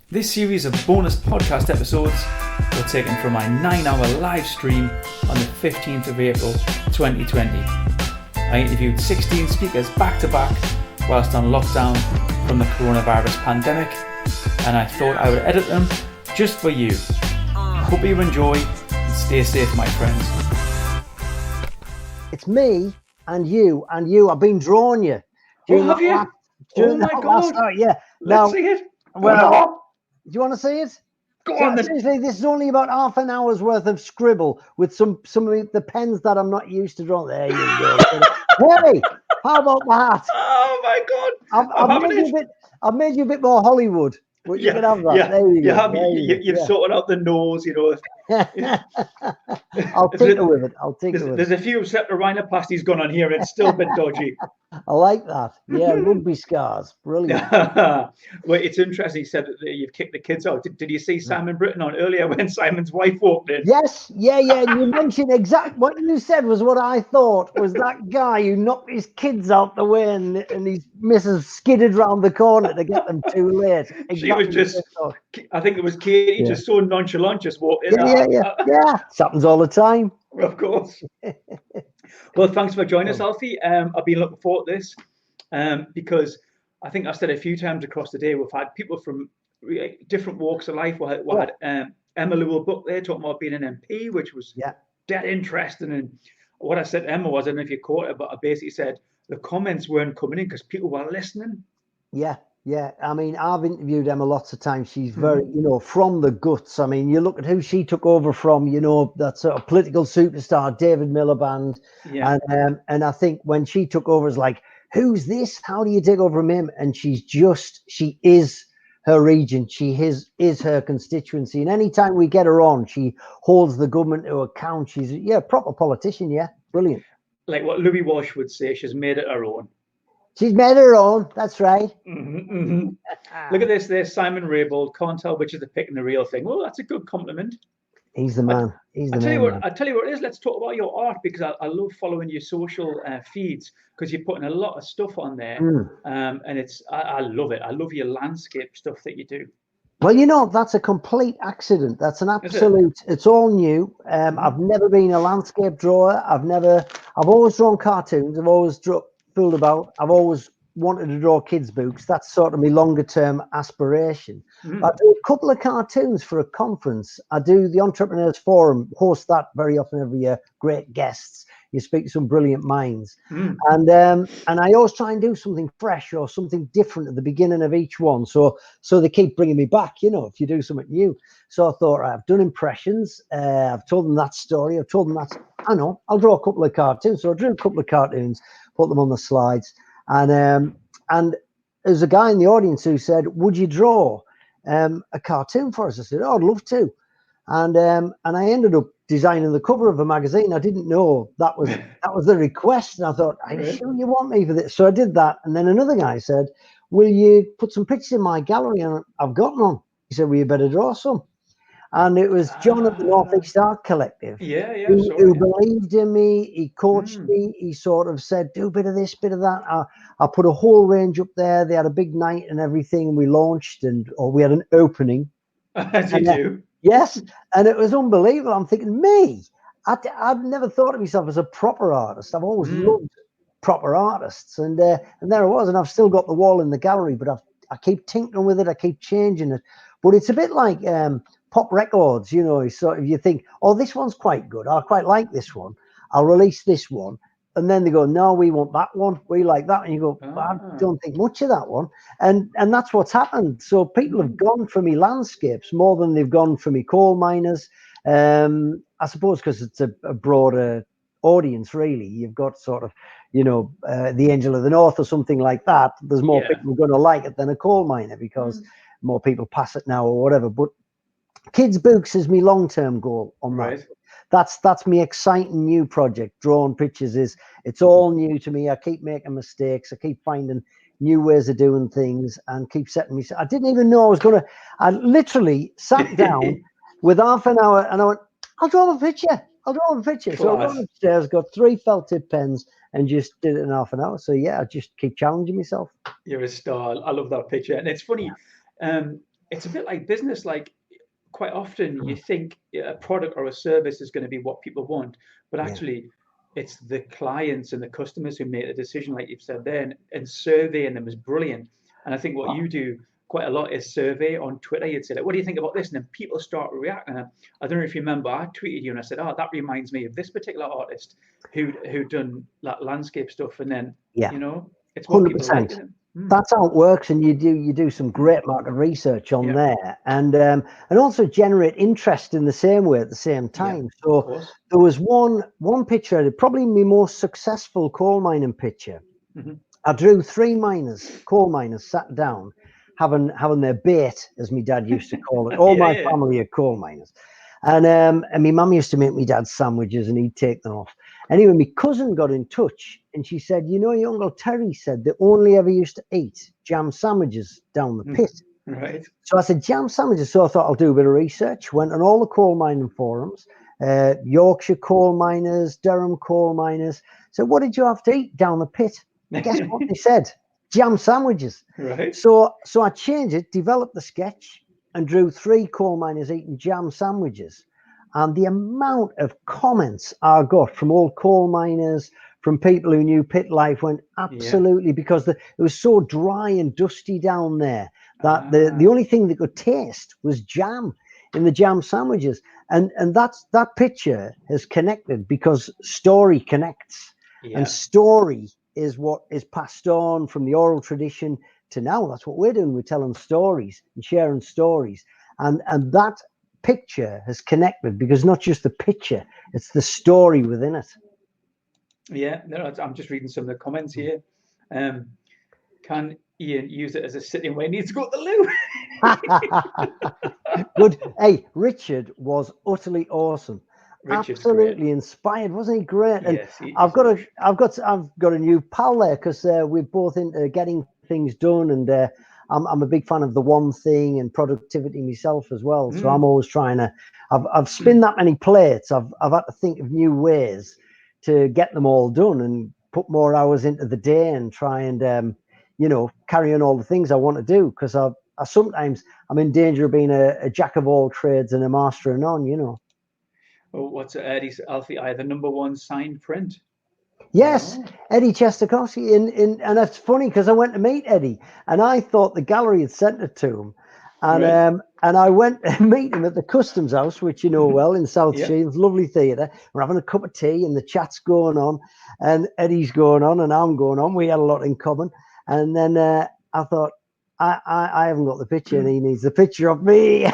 This series of bonus podcast episodes were taken from my 9-hour live stream on the 15th of April 2020. I interviewed 16 speakers back to back whilst on lockdown from the coronavirus pandemic, and I thought I would edit them just for you. Hope you enjoy and stay safe, my friends. It's me and you. I've been drawing you. Oh, have you? Oh my God. Yeah. Let's see it. Well, do you want to see it? Go on then. Seriously, this is only about half an hour's worth of scribble with some of the pens that I'm not used to drawing. There you go. Hey, how about that? Oh my God. I've made you a bit more Hollywood. But you can have that. Yeah, there you go. You've sorted out the nose, you know. I'll tinker with it. There's a few septorhinoplasties going on here. It's still a bit dodgy. I like that. Yeah, rugby scars. Brilliant. Well, it's interesting. You said that you've kicked the kids out. Did you see Simon Britton on earlier when Simon's wife walked in? Yes. Yeah. You mentioned exactly what you said was what I thought was that guy who knocked his kids out the way and his missus skidded round the corner to get them too late. Exactly. She was just, I think it was Katie, just so nonchalant, just walked in. Yeah. It happens all the time. Of course. Well, thanks for joining us, Alfie. I've been looking forward to this because I think I've said a few times across the day, we've had people from different walks of life. We had Emma Llewellyn there talking about being an MP, which was dead interesting. And what I said to Emma was, I don't know if you caught it, but I basically said the comments weren't coming in because people were listening. Yeah. I mean, I've interviewed Emma lots of times. She's very, from the guts. I mean, you look at who she took over from, that sort of political superstar, David Miliband. Yeah. And I think when she took over, it's like, who's this? How do you take over from him? And she is her region. She is her constituency. And anytime we get her on, she holds the government to account. She's a proper politician. Yeah. Brilliant. Like what Louis Walsh would say, she's made it her own. She's made her own. That's right. Look at this. There's Simon Raybould. Can't tell which is the pick and the real thing. Well, that's a good compliment. He's the man. I tell you what it is. Let's talk about your art because I love following your social feeds because you're putting a lot of stuff on there, and I love it. I love your landscape stuff that you do. Well, that's a complete accident. That's an absolute. It's all new. I've never been a landscape drawer. I've always drawn cartoons. I've always fooled about. I've always wanted to draw kids' books. That's sort of my longer term aspiration. I do a couple of cartoons for a conference. I do the Entrepreneurs Forum, host that very often every year. Great guests. You speak to some brilliant minds. And I always try and do something fresh or something different at the beginning of each one. So they keep bringing me back, if you do something new. So I thought, I've done impressions. I've told them that story. I've told them that, I'll draw a couple of cartoons. So I drew a couple of cartoons, put them on the slides. And there's a guy in the audience who said, would you draw a cartoon for us? I said, I'd love to. And I ended up designing the cover of a magazine. I didn't know that was the request. And I thought, are you sure you want me for this? So I did that. And then another guy said, will you put some pictures in my gallery? And I've got none. He said, well, you better draw some. And it was John at the North East Art Collective who believed in me. He coached me. He sort of said, do a bit of this, bit of that. I put a whole range up there. They had a big night and everything. And we launched or we had an opening. As you do. Yes. And it was unbelievable. I'm thinking, me, I've never thought of myself as a proper artist. I've always loved proper artists. And there I was. And I've still got the wall in the gallery, but I keep tinkering with it. I keep changing it. But it's a bit like pop records, sort of you think, oh, this one's quite good. I quite like this one. I'll release this one. And then they go, no, we want that one. We like that. And you go, well, I don't think much of that one. And that's what's happened. So people have gone for me landscapes more than they've gone for me coal miners. I suppose because it's a broader audience, really. You've got sort of, the Angel of the North or something like that. There's more people going to like it than a coal miner because more people pass it now or whatever. But kids' books is my long-term goal on that. Right. That's my exciting new project. Drawing pictures it's all new to me. I keep making mistakes. I keep finding new ways of doing things and keep setting me. I didn't even know I literally sat down with half an hour and I went, I'll draw a picture. So I went upstairs, got 3 felt tip pens and just did it in half an hour. So I just keep challenging myself. You're a star. I love that picture. And it's funny. it's a bit like business. Like quite often you think a product or a service is going to be what people want, but Yeah. actually it's the clients and the customers who make the decision, like you've said there, and surveying them is brilliant. And I think what you do quite a lot is survey on Twitter. You'd say, like, what do you think about this? And then people start reacting. And I don't know if you remember, I tweeted you and I said, oh, that reminds me of this particular artist who'd done that landscape stuff. And then, Yeah. it's what people 100%. like. That's how it works, and you do some great market research on there, and also generate interest in the same way at the same time. So there was one picture I did, probably my most successful coal mining picture. I drew 3 miners, coal miners, sat down, having their bait, as my dad used to call it. All my family are coal miners, and my mum used to make me dad sandwiches, and he'd take them off. Anyway, my cousin got in touch and she said, your Uncle Terry said they only ever used to eat jam sandwiches down the pit. Right. So I said, jam sandwiches. So I thought I'll do a bit of research. Went on all the coal mining forums, Yorkshire coal miners, Durham coal miners. So what did you have to eat down the pit? Guess what they said? Jam sandwiches. Right. So I changed it, developed the sketch and drew 3 coal miners eating jam sandwiches. And the amount of comments I got from old coal miners, from people who knew pit life, went absolutely, because it was so dry and dusty down there that the only thing they could taste was jam in the jam sandwiches. And that picture has connected because story connects. And story is what is passed on from the oral tradition to now. That's what we're doing. We're telling stories and sharing stories. And that picture has connected because not just the picture, it's the story within it. Yeah, no, I'm just reading some of the comments here. Can Ian use it as a sitting when he needs to go to the loo? Good. Hey, Richard was utterly awesome. Richard's absolutely great. Inspired, wasn't he? Great. And yes, I've got a new pal there because we're both into getting things done, and I'm a big fan of the one thing and productivity myself as well. So I'm always trying to. I've spinned that many plates. I've had to think of new ways to get them all done and put more hours into the day and try and carry on all the things I want to do, because I sometimes I'm in danger of being a jack of all trades and a master of none. Oh, what's Eddie's Alfie? I the #1 signed print. Yes, Eddie Chesterkowski. And it's funny because I went to meet Eddie and I thought the gallery had sent it to him. And and I went to meet him at the Customs House, which you know well, in South Shields, lovely theatre. We're having a cup of tea and the chat's going on, and Eddie's going on and I'm going on. We had a lot in common. And then I thought, I haven't got the picture and he needs the picture of me.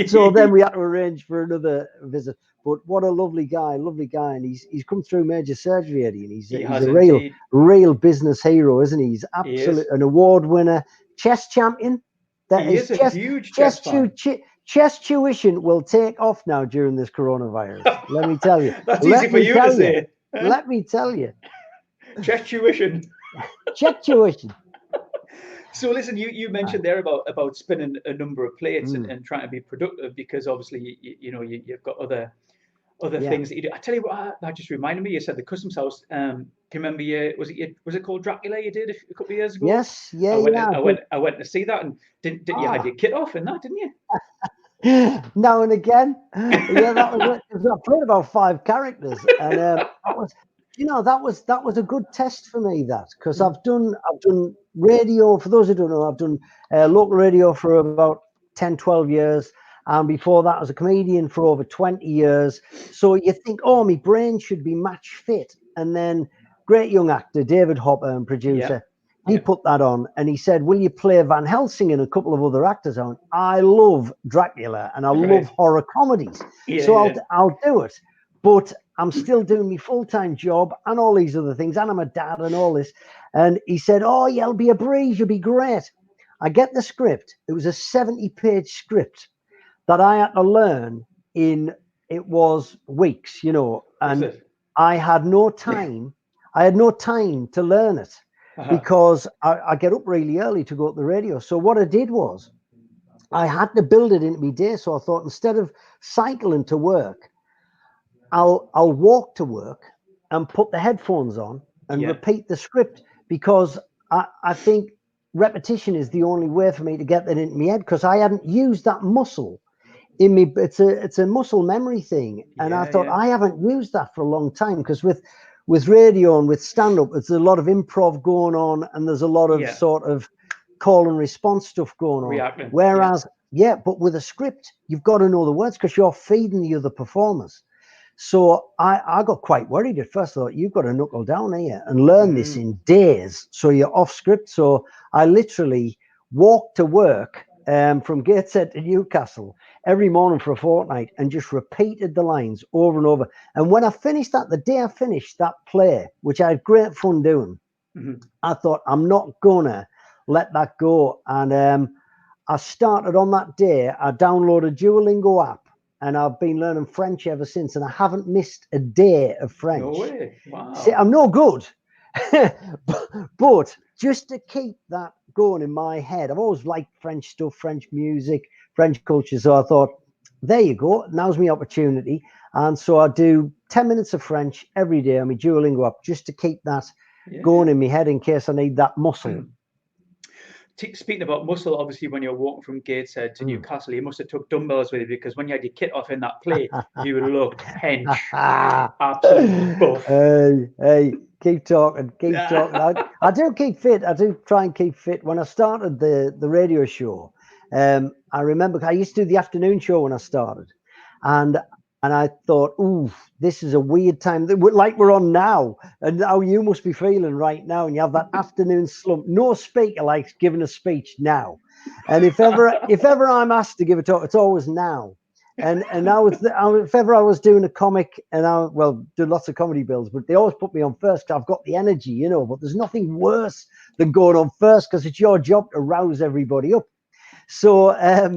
So then we had to arrange for another visit. But what a lovely guy, and he's come through major surgery, Eddie, and he's a real business hero, isn't he? He's absolutely an award winner, chess champion. He is a huge chess fan. Chess tuition will take off now during this coronavirus. Let me tell you. That's easy for you to say. Let me tell you. Chess tuition. Chess tuition. So listen, you mentioned there about spinning a number of plates and trying to be productive, because obviously you've got other things that you do. I tell you what, that just reminded me. You said the Customs House. Can you remember? Was it called Dracula? You did a couple of years ago. Yes, I went to see that, and didn't you have your kit off in that, didn't you? Now and again, that was it. I played about 5 characters, and that was a good test for me. That because I've done radio. For those who don't know, I've done local radio for about 10, 12 years. And before that, I was a comedian for over 20 years. So you think, my brain should be match fit. And then great young actor, David Hopper, and producer, he put that on. And he said, will you play Van Helsing and a couple of other actors on? I love Dracula and I love horror comedies. I'll do it. But I'm still doing my full-time job and all these other things. And I'm a dad and all this. And he said, it'll be a breeze. You'll be great. I get the script. It was a 70-page script that I had to learn it was weeks, and I had no time. I had no time to learn it because I get up really early to go to the radio. So what I did was I had to build it into my day. So I thought, instead of cycling to work, I'll walk to work and put the headphones on and repeat the script, because I think repetition is the only way for me to get that into my head, because I hadn't used that muscle in me. It's a muscle memory thing, and I thought I haven't used that for a long time, because with radio and with stand-up, there's a lot of improv going on, and there's a lot of sort of call and response stuff going on. Reacting. Whereas, but with a script, you've got to know the words, because you're feeding the other performers. So I got quite worried at first. I thought, you've got to knuckle down here and learn this in days, so you're off script. So I literally walked to work from Gateshead to Newcastle every morning for a fortnight and just repeated the lines over and over. And when I finished that, the day I finished that play, which I had great fun doing, I thought, I'm not gonna let that go. And I started on that day, I downloaded Duolingo app, and I've been learning French ever since, and I haven't missed a day of French. No way. Wow. See, I'm no good, but just to keep that going in my head, I've always liked French stuff, French music, French culture. So I thought, there you go, now's my opportunity. And so I do 10 minutes of French every day on my Duolingo app, just to keep that going in my head in case I need that muscle. Speaking about muscle, obviously, when you're walking from Gateshead to Newcastle, you must have took dumbbells with you, because when you had your kit off in that play, you looked hench, absolute buff. Hey, keep talking. I do keep fit. I do try and keep fit. When I started the radio show, I remember I used to do the afternoon show when I started, and I thought, ooh, this is a weird time, like we're on now, and how you must be feeling right now, and you have that afternoon slump. No speaker likes giving a speech now, and if ever I'm asked to give a talk, it's always now. And now if ever I was doing a comic, and I do lots of comedy bills, but they always put me on first, 'cause I've got the energy, you know. But there's nothing worse than going on first, because it's your job to rouse everybody up. So I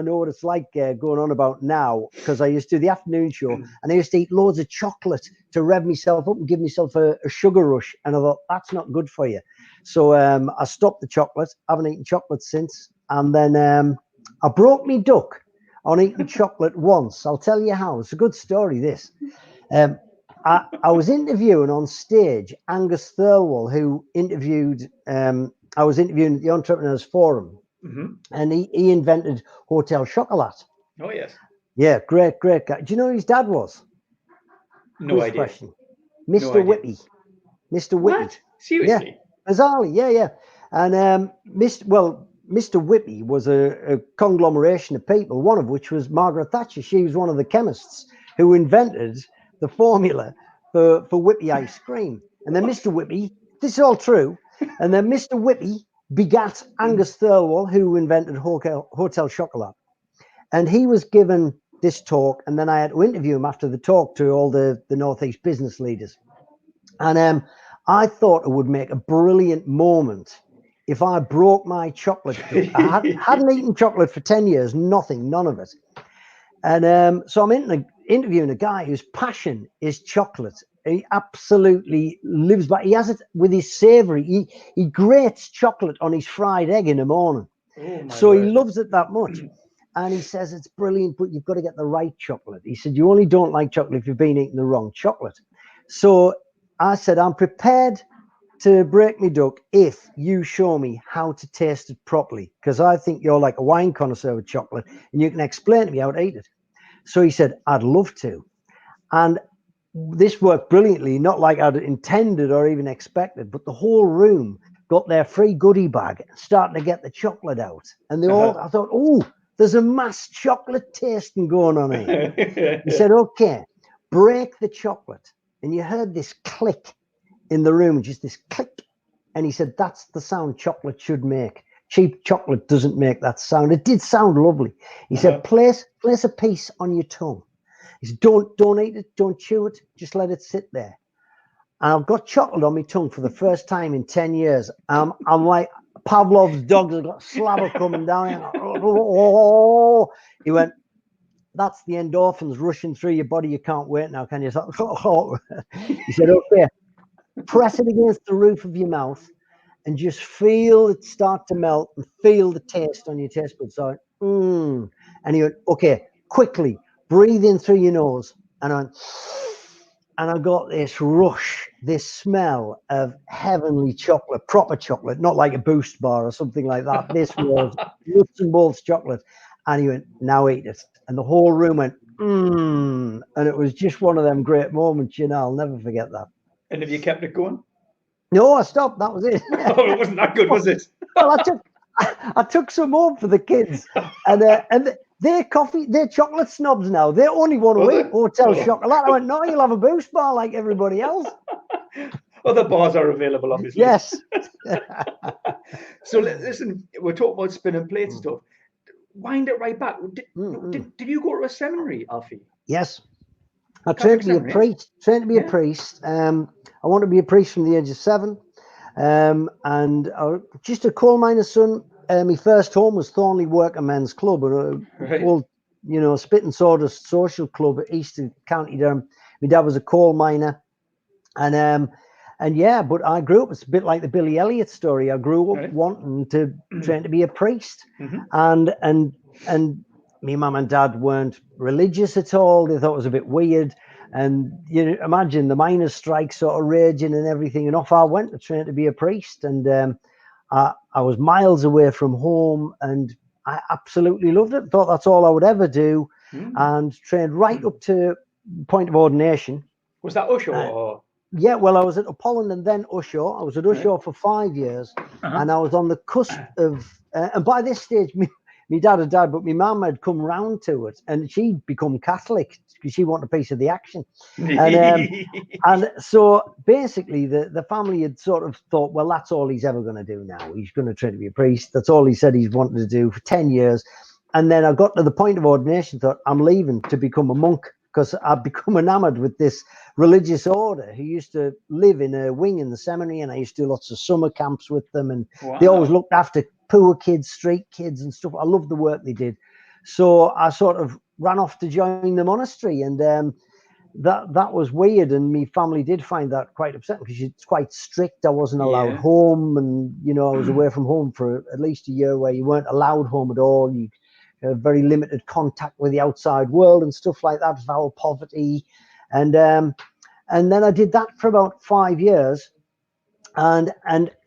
know what it's like going on about now, because I used to do the afternoon show, and I used to eat loads of chocolate to rev myself up and give myself a sugar rush, and I thought, that's not good for you. So I stopped the chocolate. I haven't eaten chocolate since. And then I broke me duck on eating chocolate once. I'll tell you how. It's a good story, this. I was interviewing on stage Angus Thirlwall, who interviewed I was interviewing at the Entrepreneurs Forum, and he invented Hotel Chocolat. Oh, yes. Yeah, great guy. Do you know who his dad was? No idea. Question. Mr. Whippy. Mr. Whippy. What? Seriously? Yeah, bizarrely, yeah. And Mr. Whippy was a conglomeration of people, one of which was Margaret Thatcher. She was one of the chemists who invented the formula for Whippy ice cream. And then Mr. Whippy, this is all true, and then Mr. Whippy begat Angus Thirlwall, who invented Hotel Chocolat. And he was given this talk, and then I had to interview him after the talk to all the Northeast business leaders. And I thought it would make a brilliant moment if I broke my chocolate. I hadn't eaten chocolate for 10 years, none of it. And so I'm interviewing a guy whose passion is chocolate. He absolutely lives by. He has it with his savoury. He grates chocolate on his fried egg in the morning. So he loves it that much. And he says it's brilliant, but you've got to get the right chocolate. He said, you only don't like chocolate if you've been eating the wrong chocolate. So I said, I'm prepared to break me duck if you show me how to taste it properly, because I think you're like a wine connoisseur with chocolate, and you can explain to me how to eat it. So he said, I'd love to. And this worked brilliantly, not like I'd intended or even expected, but the whole room got their free goodie bag, starting to get the chocolate out. And they all, I thought, oh, there's a mass chocolate tasting going on here. He said, okay, break the chocolate. And you heard this click in the room, just this click. And he said, that's the sound chocolate should make. Cheap chocolate doesn't make that sound. It did sound lovely. He said, place a piece on your tongue. He said, don't eat it, don't chew it, just let it sit there. And I've got chocolate on my tongue for the first time in 10 years. I'm like Pavlov's dogs have got slabber coming down. Oh. He went, that's the endorphins rushing through your body. You can't wait now, can you? He said, okay, press it against the roof of your mouth and just feel it start to melt and feel the taste on your taste buds. So, And he went, okay, quickly breathe in through your nose. And I went, and I got this rush, this smell of heavenly chocolate, proper chocolate, not like a Boost bar or something like that. This was nuts and bolts chocolate. And he went, now eat it. And the whole room went, mmm. And it was just one of them great moments, you know, I'll never forget that. And have you kept it going? No, I stopped. That was it. Oh, it wasn't that good, was it? Well, I took some home for the kids, and they're chocolate snobs now. They only want to eat hotel chocolate. I went, no, you'll have a Boost bar like everybody else. Other bars are available, obviously. Yes. So listen, we're talking about spinning plates and stuff. Wind it right back. Did you go to a seminary, Alfie? Yes. I trained to be a priest. A priest. I wanted to be a priest from the age of 7. And just a coal miner's son. My first home was Thornley Worker Men's Club, old, you know, spit and sawdust social club at east of County Durham. My dad was a coal miner, and yeah, but I grew up. It's a bit like the Billy Elliot story. I grew up wanting to train to be a priest, and my mum and dad weren't religious at all. They thought it was a bit weird. And you imagine the miners' strike sort of raging and everything, and off I went to train to be a priest. And I was miles away from home, and I absolutely loved it. Thought that's all I would ever do, and trained right up to point of ordination. Was that Usher? Or? Yeah, well, I was at Apollon and then Usher. I was at Usher for 5 years, and I was on the cusp of. And by this stage, my dad had died, but my mum had come round to it, and she'd become Catholic because she wanted a piece of the action. And so basically the family had sort of thought, well, that's all he's ever going to do now. He's going to try to be a priest. That's all he said he's wanted to do for 10 years. And then I got to the point of ordination, thought I'm leaving to become a monk, because I'd become enamored with this religious order who used to live in a wing in the seminary, and I used to do lots of summer camps with them, and they always looked after poor kids, street kids and stuff. I loved the work they did. So I sort of ran off to join the monastery, and that was weird, and my family did find that quite upsetting because it's quite strict. I wasn't allowed home, and you know, I was away from home for at least a year where you weren't allowed home at all. You had very limited contact with the outside world and stuff like that, foul poverty. And then I did that for about 5 years, and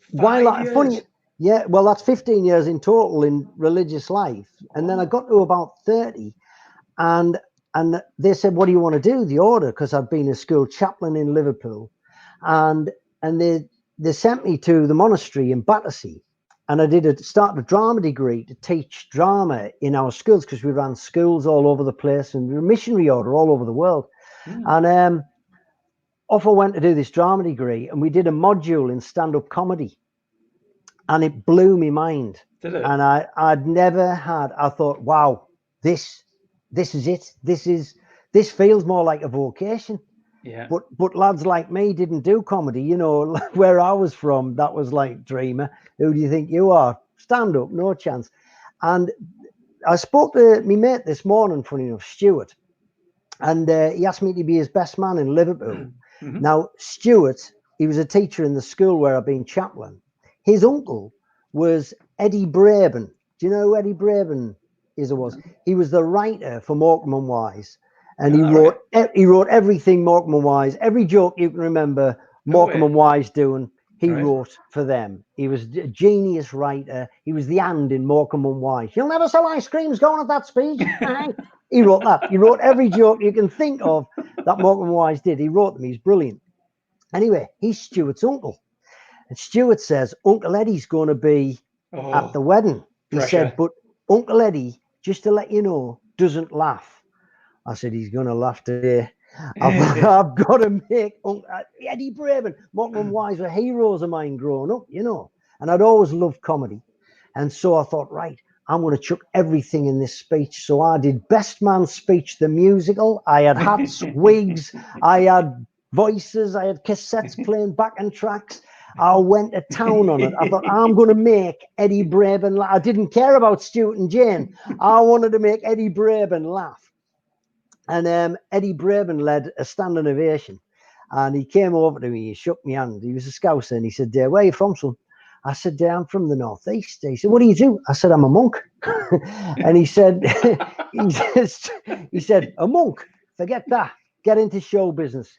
while funny, yeah, well, that's 15 years in total in religious life. And then I got to about 30, and they said, what do you want to do, the order? Because I'd been a school chaplain in Liverpool, and they sent me to the monastery in Battersea, and I started a drama degree to teach drama in our schools, because we ran schools all over the place, and we were a missionary order all over the world. And off I went to do this drama degree, and we did a module in stand-up comedy, and it blew my mind. Did it? And I thought, wow, this is it. This feels more like a vocation. Yeah. But lads like me didn't do comedy. You know, where I was from, that was like, dreamer, who do you think you are? Stand up, no chance. And I spoke to my mate this morning, funny enough, Stuart, and he asked me to be his best man in Liverpool. Now, Stuart, he was a teacher in the school where I've been chaplain. His uncle was Eddie Braben. Do you know who Eddie Braben is or was? He was the writer for Morecambe and Wise. And he wrote everything Morecambe and Wise, every joke you can remember Morecambe and Wise doing, he wrote for them. He was a genius writer. He was the and in Morecambe and Wise. You'll never sell ice creams going at that speed. He wrote that. He wrote every joke you can think of that Morecambe and Wise did. He wrote them. He's brilliant. Anyway, he's Stuart's uncle. And Stuart says, Uncle Eddie's going to be at the wedding. He said, but Uncle Eddie, just to let you know, doesn't laugh. I said, he's going to laugh today. I've got to make Eddie Braben, Morecambe and Wise were heroes of mine growing up, you know. And I'd always loved comedy. And so I thought, right, I'm going to chuck everything in this speech. So I did Best Man Speech, the musical. I had hats, wigs, I had voices, I had cassettes playing backing tracks. I went to town on it. I thought, I'm going to make Eddie Braben laugh. I didn't care about Stuart and Jane. I wanted to make Eddie Braben laugh. And Eddie Braben led a standing ovation. And he came over to me, he shook my hand. He was a Scouser, and he said, where are you from, son? I said, I'm from the northeast. He said, what do you do? I said, I'm a monk. And he said, a monk, forget that. Get into show business.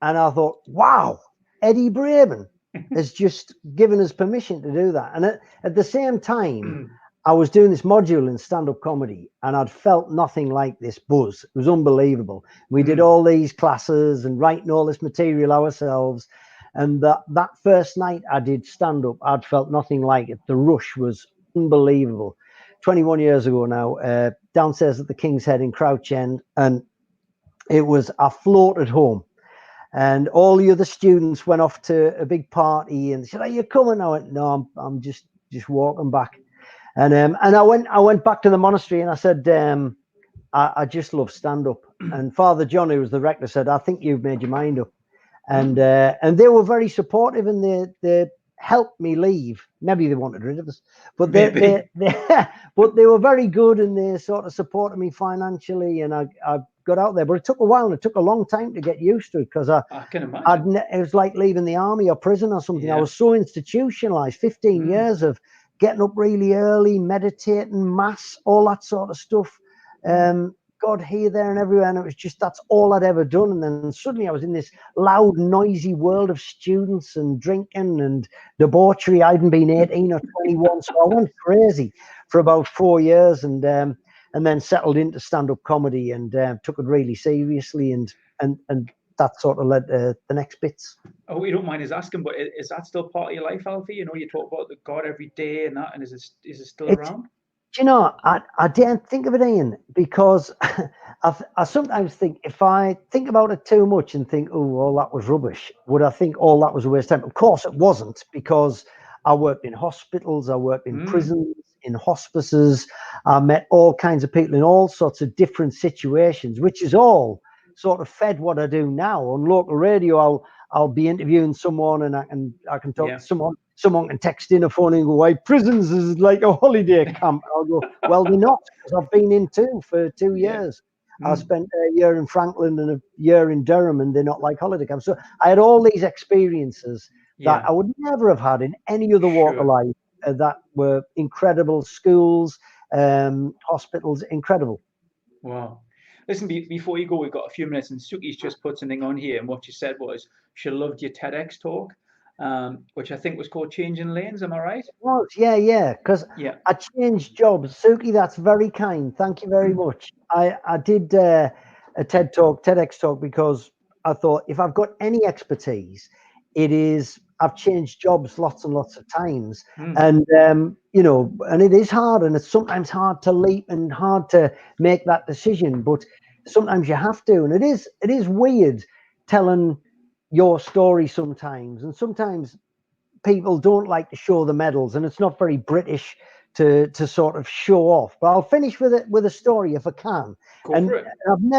And I thought, wow, Eddie Braben has just given us permission to do that. And at the same time, I was doing this module in stand-up comedy, and I'd felt nothing like this buzz. It was unbelievable. We did all these classes and writing all this material ourselves. And that first night I did stand-up, I'd felt nothing like it. The rush was unbelievable. 21 years ago now, downstairs at the King's Head in Crouch End, and I floated home. And all the other students went off to a big party and said, "Are you coming?" I went, "No, I'm just walking back." And I went back to the monastery and I said, I just love stand up. And Father John, who was the rector, said, "I think you've made your mind up." And they were very supportive, and they helped me leave. Maybe they wanted rid of us, but they but they were very good, and they sort of supported me financially, and I got out there. But it took a while, and it took a long time to get used to it, because I can imagine. it was like leaving the army or prison or something. I was so institutionalized. 15 years of getting up really early, meditating, mass, all that sort of stuff. God here, there, and everywhere, and it was just, that's all I'd ever done. And then suddenly I was in this loud, noisy world of students and drinking and debauchery. I hadn't been 18 or 21, so I went crazy for about 4 years, and then settled into stand-up comedy, and took it really seriously, and that sort of led to the next bits. Oh, you don't mind us asking, but is that still part of your life, Alfie? You know, you talk about the God every day and that, and is it still around? Do you know, I didn't think of it, Ian, because I sometimes think, if I think about it too much and think, "Oh, all that was rubbish," would I think all that was a waste of time? Of course it wasn't, because I worked in hospitals, I worked in prisons, in hospices. I met all kinds of people in all sorts of different situations, which is all sort of fed what I do now. On local radio, I'll be interviewing someone, and I can talk to someone. Someone can text in a phone and go, "Why, prisons is like a holiday camp." I'll go, "Well, they're not, because I've been in two for 2 years. I spent a year in Franklin and a year in Durham, and they're not like holiday camps." So I had all these experiences that I would never have had in any other walk of life, that were incredible. Schools, hospitals, incredible. Wow. Listen, before you go, we've got a few minutes, and Suki's just put something on here, and what she said was she loved your TEDx talk, which I think was called Changing Lanes. Am I right? It was, yeah, because I changed jobs. Suki, that's very kind. Thank you very much. I did a TEDx talk, because I thought, if I've got any expertise, it is, I've changed jobs lots and lots of times. And, and it is hard, and it's sometimes hard to leap and hard to make that decision, but sometimes you have to. And it is weird telling your story sometimes, and sometimes people don't like to show the medals, and it's not very British to sort of show off. But I'll finish with a story if I can. Go for it.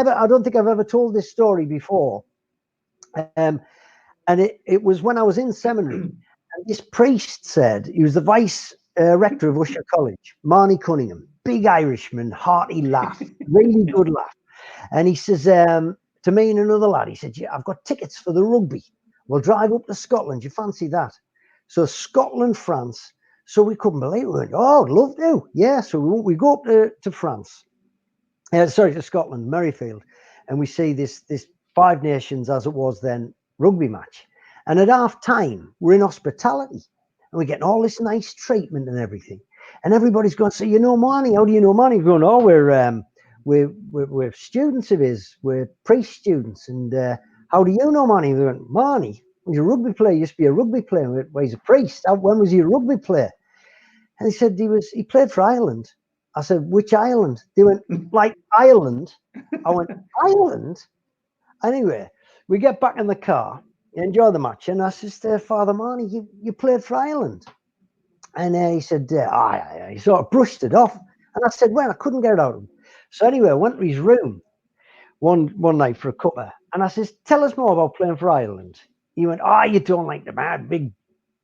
I don't think I've ever told this story before. And it was when I was in seminary, and this priest said, he was the vice rector of Usher College, Marnie Cunningham, big Irishman, hearty laugh, really good laugh. And he says to me and another lad, he said, "Yeah, I've got tickets for the rugby. We'll drive up to Scotland. You fancy that?" So Scotland, France. So we couldn't believe it. We went, "Oh, I'd love to." Yeah, so we go up to France. To Scotland, Merrifield. And we see this Five Nations, as it was then, rugby match. And at half time, we're in hospitality. And we're getting all this nice treatment and everything. And everybody's going, "So you know Marnie? How do you know Marnie?" We're going, "Oh, we're students of his. We're priest students. And how do you know Marnie?" We went, "Marnie, he's a rugby player. He used to be a rugby player. Well, he's a priest. When was he a rugby player?" And he said he played for Ireland. I said, "Which Ireland?" They went, "Like Ireland." I went, "Ireland?" Anyway, we get back in the car, enjoy the match, and I said, "Father Marnie, you played for Ireland?" And he said, he sort of brushed it off. And I said, "Well, I couldn't get it out of him." So anyway, I went to his room one night for a cuppa, and I says, "Tell us more about playing for Ireland." He went, "Oh, you don't like the mad, big,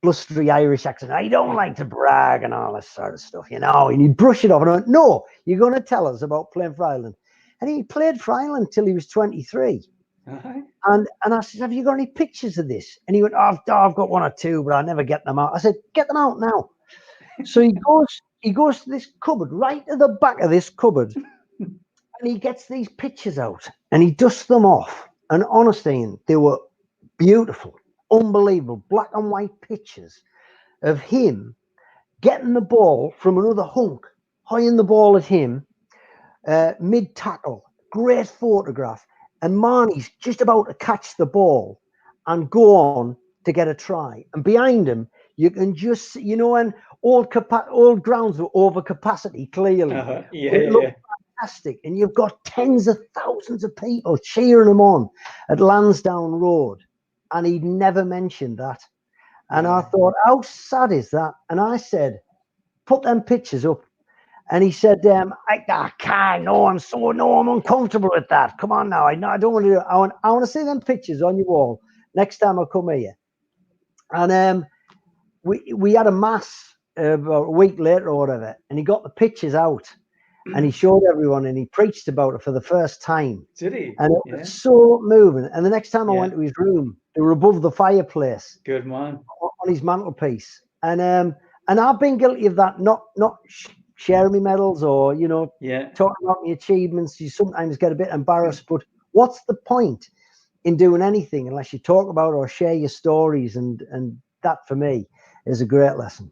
blustery Irish accent. I don't like to brag and all this sort of stuff, you know." And he'd brush it off, and I went, "No, you're going to tell us about playing for Ireland." And he played for Ireland till he was 23. And I said, "Have you got any pictures of this?" And he went, "Oh, I've got one or two, but I never get them out." I said, "Get them out now." So he goes to this cupboard, right at the back of this cupboard, and he gets these pictures out and he dusts them off. And honestly, they were beautiful, unbelievable, black and white pictures of him getting the ball from another hunk, highing the ball at him, mid tackle. Great photograph. And Marnie's just about to catch the ball and go on to get a try. And behind him, you can just, when old grounds were over capacity, clearly. It looked fantastic. And you've got tens of thousands of people cheering him on at Lansdowne Road. And he'd never mentioned that. And I thought, how sad is that? And I said, put them pictures up. And he said, I can't. I'm uncomfortable with that. Come on now. I don't want to do it. I want to see them pictures on your wall next time I come here. And we had a mass about a week later or whatever, and he got the pictures out and he showed everyone and he preached about it for the first time. Did he? And it was so moving. And the next time I went to his room, they were above the fireplace. Good man. On his mantelpiece. And I've been guilty of that, not sharing my medals or, talking about my achievements. You sometimes get a bit embarrassed, but what's the point in doing anything unless you talk about or share your stories? And that for me is a great lesson.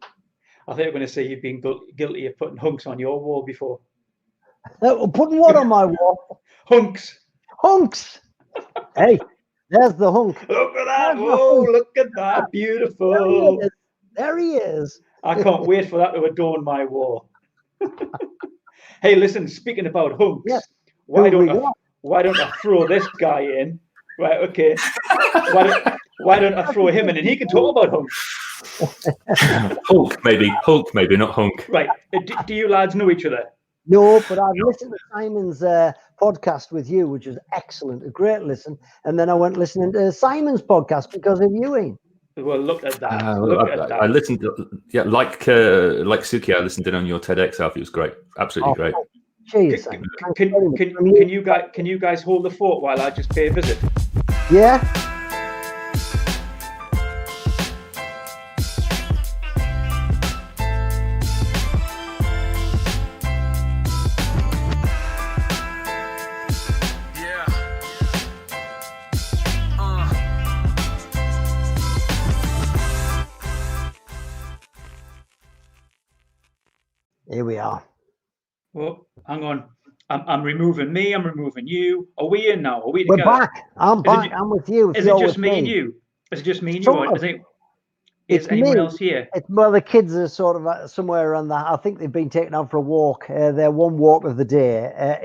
I thought you were going to say you've been guilty of putting hunks on your wall before. Putting what on my wall? Hunks. Hey, there's the hunk. Look at that. Look at that. Beautiful. There he is. I can't wait for that to adorn my wall. Hey, listen, speaking about hunks, why don't I throw this guy in? Right, okay. Why don't I throw him in and he can talk about hunks? Hulk, maybe, not hunk. Right. Do you lads know each other? No, but I've listened to Simon's podcast with you, which was excellent, a great listen. And then I went listening to Simon's podcast because of you, Ian. Well, look at that. I listened to, like Suki, I listened in on your TEDx, Alfie. It was great. Absolutely great. Cheers. Can you guys hold the fort while I just pay a visit? Yeah. Here we are. Well, hang on. I'm removing me. I'm removing you. Are we in now? Are we together? We're back. I'm back. I'm with you. Is it just me and you? Is it just me and you? Is anyone else here? Well, the kids are sort of somewhere around that. I think they've been taken out for a walk. Their one walk of the day.